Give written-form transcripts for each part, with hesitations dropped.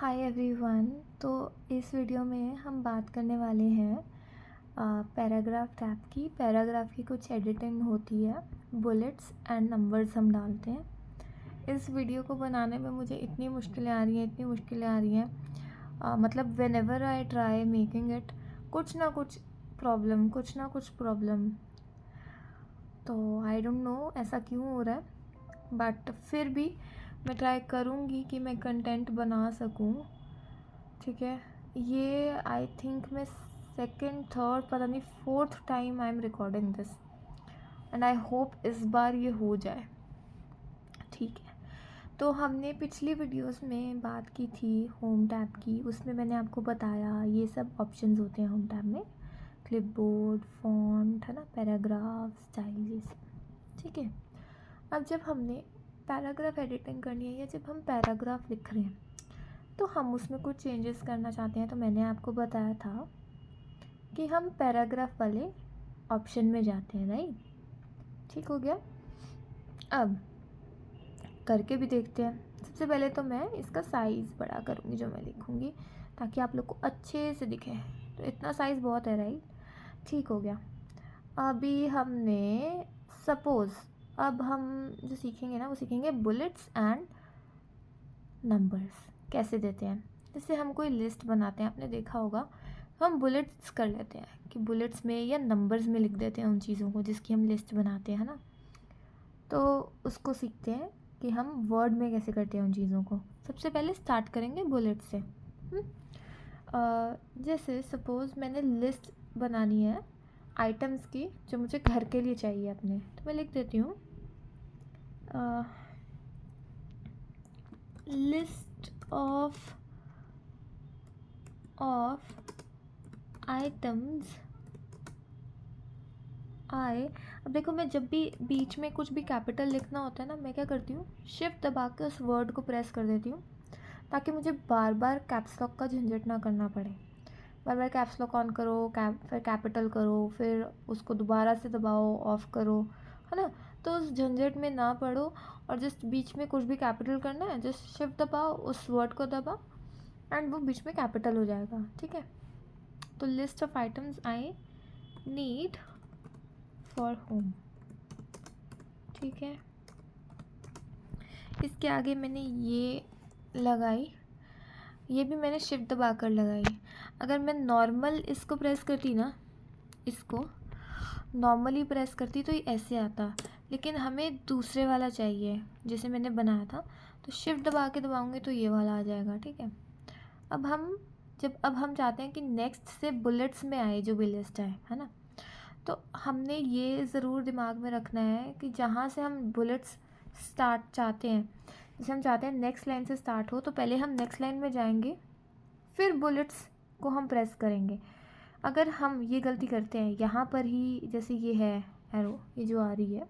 Hi everyone. तो इस video में हम बात करने वाले हैं पैराग्राफ टैब की। पैराग्राफ की कुछ एडिटिंग होती है, बुलेट्स एंड नंबर्स हम डालते हैं। इस वीडियो को बनाने में मुझे इतनी मुश्किलें आ रही हैं मतलब when ever I try making it कुछ ना कुछ प्रॉब्लम। तो आई डोंट नो ऐसा क्यों हो रहा है, बट फिर भी मैं ट्राई करूँगी कि मैं कंटेंट बना सकूँ। ठीक है, ये आई थिंक मैं सेकंड थर्ड पता नहीं fourth time I am recording this and I hope इस बार ये हो जाए। ठीक है, तो हमने पिछली वीडियोस में बात की थी होम टैब की। उसमें मैंने आपको बताया ये सब ऑप्शंस होते हैं होम टैब में, क्लिपबोर्ड, फॉन्ट, है ना, पैराग्राफ, स्टाइल, ये सब। ठीक है, अब जब हमने पैराग्राफ एडिटिंग करनी है या जब हम पैराग्राफ लिख रहे हैं तो हम उसमें कुछ चेंजेस करना चाहते हैं। तो मैंने आपको बताया था कि हम पैराग्राफ वाले ऑप्शन में जाते हैं, राइट। ठीक हो गया, अब करके भी देखते हैं। सबसे पहले तो मैं इसका साइज़ बड़ा करूँगी जो मैं लिखूँगी, ताकि आप लोग को अच्छे से दिखे। तो इतना साइज़ बहुत है, राइट। ठीक हो गया। अभी हमने सपोज़ अब हम जो सीखेंगे ना वो सीखेंगे बुलेट्स एंड नंबर्स कैसे देते हैं। जैसे हम कोई लिस्ट बनाते हैं, आपने देखा होगा, हम बुलेट्स कर लेते हैं कि बुलेट्स में या नंबर्स में लिख देते हैं उन चीज़ों को जिसकी हम लिस्ट बनाते हैं ना। तो उसको सीखते हैं कि हम वर्ड में कैसे करते हैं उन चीज़ों को। सबसे पहले स्टार्ट करेंगे बुलेट से। जैसे सपोज़ मैंने लिस्ट बनानी है आइटम्स की जो मुझे घर के लिए चाहिए अपने, तो मैं लिख देती हूँ लिस्ट ऑफ आइटम्स आए। अब देखो, मैं जब भी बीच में कुछ भी कैपिटल लिखना होता है ना, मैं क्या करती हूँ, शिफ्ट दबा के उस वर्ड को प्रेस कर देती हूँ, ताकि मुझे बार बार कैप्स लॉक का झंझट ना करना पड़े। बार बार कैप्स लॉक ऑन करो, फिर कैपिटल करो, फिर उसको दोबारा से दबाओ, ऑफ करो, है ना। तो उस झंझट में ना पड़ो, और जस्ट बीच में कुछ भी कैपिटल करना है, जस्ट शिफ्ट दबाओ, उस वर्ड को दबाओ एंड वो बीच में कैपिटल हो जाएगा। ठीक है, तो list of items I need for home. ठीक है, इसके आगे मैंने ये लगाई, ये भी मैंने शिफ्ट दबा कर लगाई। अगर मैं नॉर्मल इसको प्रेस करती ना, इसको नॉर्मली प्रेस करती तो ये ऐसे आता, लेकिन हमें दूसरे वाला चाहिए जैसे मैंने बनाया था, तो शिफ्ट दबा के दबाऊंगी तो ये वाला आ जाएगा। ठीक है, अब हम चाहते हैं कि नेक्स्ट से बुलेट्स में आए जो भी लिस्ट है ना। तो हमने ये ज़रूर दिमाग में रखना है कि जहाँ से हम बुलेट्स स्टार्ट चाहते हैं, जैसे हम चाहते हैं नेक्स्ट लाइन से स्टार्ट हो, तो पहले हम नेक्स्ट लाइन में जाएंगे, फिर बुलेट्स को हम प्रेस करेंगे। अगर हम ये गलती करते हैं यहाँ पर ही, जैसे ये है एरो, ये जो आ रही है,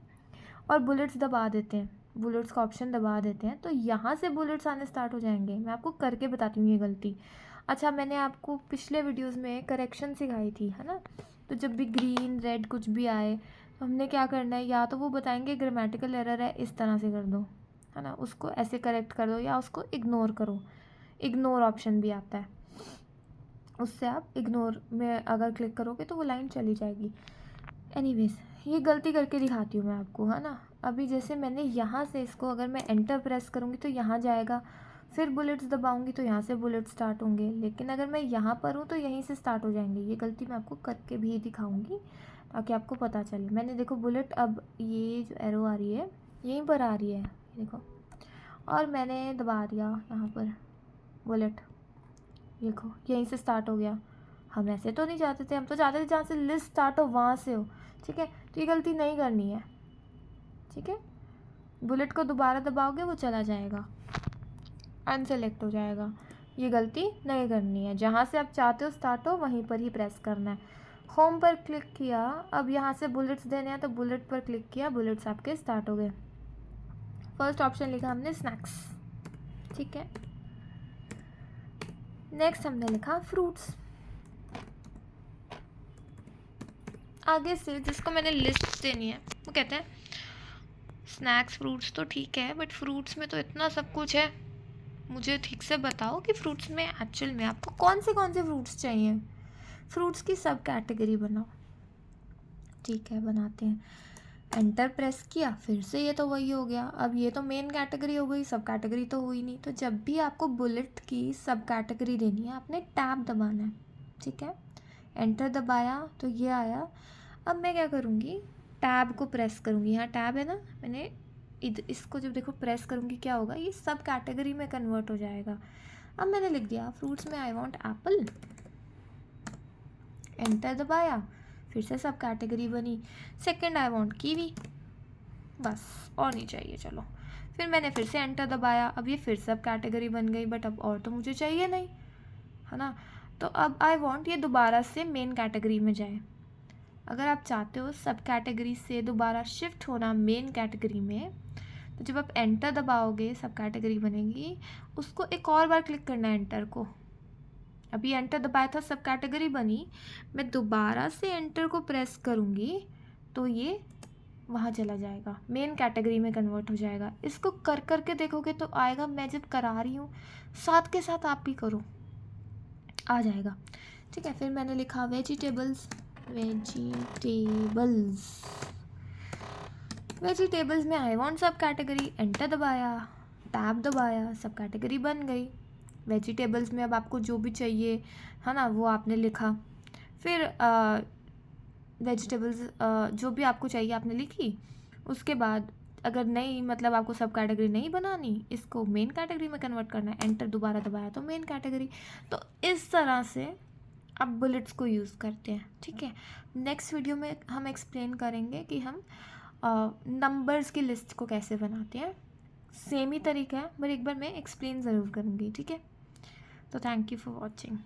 और बुलेट्स दबा देते हैं, बुलेट्स का ऑप्शन दबा देते हैं, तो यहाँ से बुलेट्स आने स्टार्ट हो जाएंगे। मैं आपको करके बताती हूँ ये गलती। अच्छा, मैंने आपको पिछले वीडियोस में करेक्शन सिखाई थी, है ना। तो जब भी ग्रीन रेड कुछ भी आए तो हमने क्या करना है, या तो वो बताएंगे ग्रामेटिकल एरर है, इस तरह से कर दो, है ना, उसको ऐसे करेक्ट कर दो, या उसको इग्नोर करो। इग्नोर ऑप्शन भी आता है, उससे आप इग्नोर में अगर क्लिक करोगे तो वो लाइन चली जाएगी। एनीवेज, ये गलती करके दिखाती हूँ मैं आपको, है ना। अभी जैसे मैंने यहाँ से इसको, अगर मैं एंटर प्रेस करूँगी तो यहाँ जाएगा, फिर बुलेट्स दबाऊंगी तो यहाँ से बुलेट स्टार्ट होंगे, लेकिन अगर मैं यहाँ पर हूँ तो यहीं से स्टार्ट हो जाएंगे। ये गलती मैं आपको करके भी दिखाऊंगी ताकि आपको पता चले। मैंने देखो बुलेट, अब ये जो एरो आ रही है यहीं पर आ रही है, देखो, और मैंने दबा दिया यहाँ पर बुलेट, देखो यहीं से स्टार्ट हो गया। हम ऐसे तो नहीं चाहते थे, हम तो चाहते थे जहाँ से लिस्ट स्टार्ट हो वहाँ से हो। ठीक है, तो ये गलती नहीं करनी है। ठीक है, बुलेट को दोबारा दबाओगे वो चला जाएगा, अनसेलेक्ट हो जाएगा। ये गलती नहीं करनी है, जहाँ से आप चाहते हो स्टार्ट हो वहीं पर ही प्रेस करना है। होम पर क्लिक किया, अब यहाँ से बुलेट्स देने हैं तो बुलेट पर क्लिक किया, बुलेट्स आपके स्टार्ट हो गए। फर्स्ट ऑप्शन लिखा हमने स्नैक्स। ठीक है, नेक्स्ट हमने लिखा फ्रूट्स। आगे से जिसको मैंने लिस्ट देनी है वो कहते हैं स्नैक्स फ्रूट्स, तो ठीक है, बट फ्रूट्स में तो इतना सब कुछ है, मुझे ठीक से बताओ कि फ्रूट्स में एक्चुअल में आपको कौन से फ्रूट्स चाहिए। फ्रूट्स की सब कैटेगरी बनाओ। ठीक है, बनाते हैं। एंटर प्रेस किया, फिर से ये तो वही हो गया। अब ये तो मेन कैटेगरी हो गई, सब कैटेगरी तो हुई नहीं। तो जब भी आपको बुलेट की सब कैटेगरी देनी है, आपने टैब दबाना है। ठीक है, एंटर दबाया तो ये आया। अब मैं क्या करूँगी, टैब को प्रेस करूँगी। यहाँ टैब है ना, मैंने इसको जब देखो प्रेस करूँगी क्या होगा, ये सब कैटेगरी में कन्वर्ट हो जाएगा। अब मैंने लिख दिया फ्रूट्स में आई वांट एप्पल, एंटर दबाया, फिर से सब कैटेगरी बनी। सेकंड आई वांट कीवी, बस और नहीं चाहिए। चलो, फिर मैंने फिर से एंटर दबाया, अब ये फिर सब कैटेगरी बन गई, बट अब और तो मुझे चाहिए नहीं, है ना। तो अब आई वांट ये दोबारा से मेन कैटेगरी में जाए। अगर आप चाहते हो सब कैटेगरी से दोबारा शिफ्ट होना मेन कैटेगरी में, तो जब आप एंटर दबाओगे सब कैटेगरी बनेगी, उसको एक और बार क्लिक करना है एंटर को। अभी एंटर दबाया था, सब कैटेगरी बनी, मैं दोबारा से एंटर को प्रेस करूँगी तो ये वहाँ चला जाएगा, मेन कैटेगरी में कन्वर्ट हो जाएगा। इसको कर करके देखोगे तो आएगा। मैं जब करा रही हूँ साथ के साथ आप भी करो, आ जाएगा। ठीक है, फिर मैंने लिखा वेजिटेबल्स। वेजिटेबल्स में आई वांट सब कैटेगरी, एंटर दबाया, टैब दबाया, सब कैटेगरी बन गई। वेजिटेबल्स में अब आपको जो भी चाहिए, है ना, वो आपने लिखा। फिर वेजिटेबल्स जो भी आपको चाहिए आपने लिखी। उसके बाद अगर नहीं, मतलब आपको सब कैटेगरी नहीं बनानी, इसको मेन कैटेगरी में कन्वर्ट करना है, एंटर दोबारा दबाया तो मेन कैटेगरी। तो इस तरह से आप बुलेट्स को यूज़ करते हैं। ठीक है, नेक्स्ट वीडियो में हम एक्सप्लेन करेंगे कि हम नंबर्स की लिस्ट को कैसे बनाते हैं। सेम ही तरीका है, पर एक बार मैं एक्सप्लेन ज़रूर करूँगी। ठीक है, तो थैंक यू फॉर वॉचिंग।